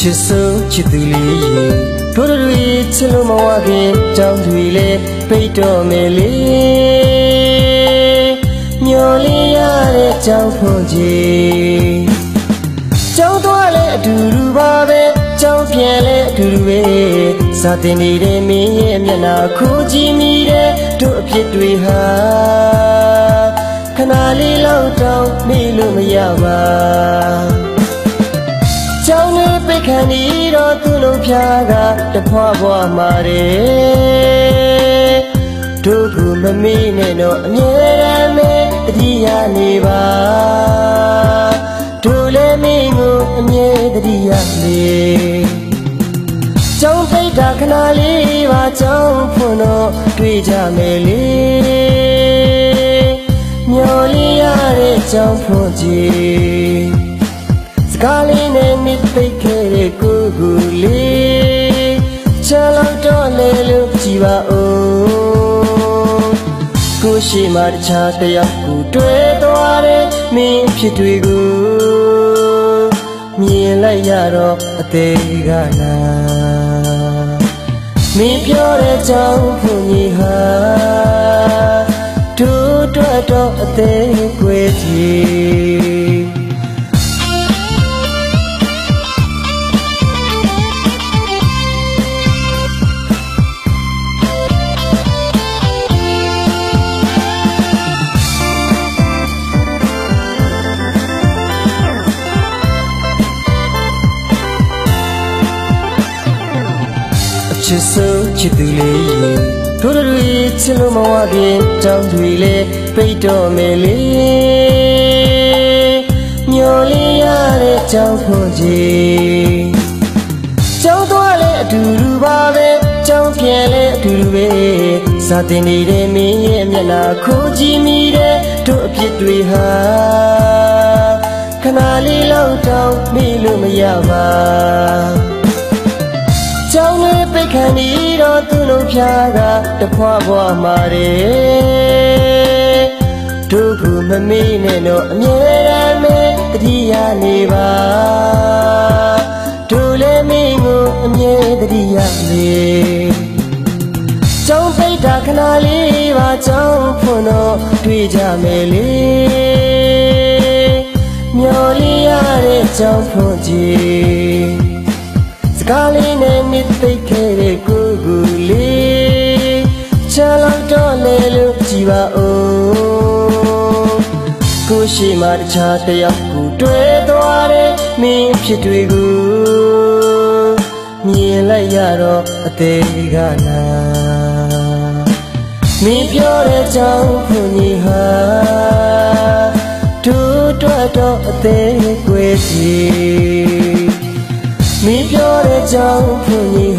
ချစ်စိုးချစ်သူလေးရေတို့တွေချစ်လို့မဝခင်ကြောင်းတွေလေပိတ်တော့မယ်လေညော်လေးရတဲ့ကြောင်းဖွင့်ကြီးကြောင်းသွားလဲအတူတူပါပဲကြောင်းပြန်လဲအတူတူပဲစာတင်နေတဲ့မင်းရဲ့မျက်နှာခိုးကြည့်မိတဲ့တို့အဖြစ်တွေဟာခဏလေးလောက်တောင်မေ့လို့မရပါကြောင်းနေပိတ်ခံနေတော့သူ့လုံးဖြာကတဖွာဖွာမာတယ်တို့ကမမေ့နဲ့တော့အမြဲတမ်းပဲတတိယနေပါတို့လည်းမင်းကိုအမြဲတတိယနေကြောင်းပိတ်တာခဏလေးပါကြောင်းဖွင့်တော့တွေ့ကြမယ်လေမျော်လင့်ရတဲ့ကြောင်းဖွင့်ကြီးစကားလေးနဲ့မိသိခဲ့တဲ့ကိုယ်ကိုလေးချမ်းလောက်တော့လေလို့ကြည်ပါဦးကိုရှိမှတခြားတယောက်ကိုတွေ့သွားတဲ့မင်းဖြစ်တွေကိုမြင်လိုက်ရတော့အသေးကနာမင်းပြောတဲ့ကြောင့်ဘုံကြီးဟာတို့တွေ့တော့အသေးကွယ်ကြီးချစ်စိုးချစ်သူလေးရေတို့တွေချစ်လို့မဝခင်ကြောင်းတွေလေပိတ်တော့မယ်လေမျော်လင့်ရတဲ့ကြောင်းဖွင့်ကြီးကြောင်းသွားလဲအတူတူပါပဲကြောင်းပြန်လဲအတူတူပဲစာတင်နေတဲ့မင်းရဲ့မျက်နှာခိုးကြည့်မိတဲ့တို့အဖြစ်တွေဟာခဏလေးလောက်တောင်မေ့လို့မရပါကြောင်းလေးပိတ်ခံနေတော့သူ့လုံးဖြာကတဖွာဖွာမာတယ်တို့ကမမေ့နဲ့တော့အမြဲတမ်းပဲတတိယနေပါတို့လည်းမင်းကိုအမြဲတတိယနေကြောင်းပိတ်တာခဏလေးပါကြောင်းဖွင့်တော့တွေ့ကြမယ်လေမျော်လင့်ရတဲ့ကြောင်းဖွင့်ကြီးစကားလေးနဲ့မိသိခဲ့တဲ့ကိုယ်ကိုလေးချမ်းလောက်တော့လေလို့ကြည်ပါဦးကိုရှိမှတခြားတယောက်ကိုတွေ့သွားတဲ့မင်းဖြစ်တွေကိုမြင်လိုက်ရတော့အသေးကနာမင်းပြောတဲ့ကြောင့်ဘုံကြီးဟာတို့တွေ့တော့အသေးကွယ်ကြီးမင်းပြောတဲ့ကြောင့်ဖွင့်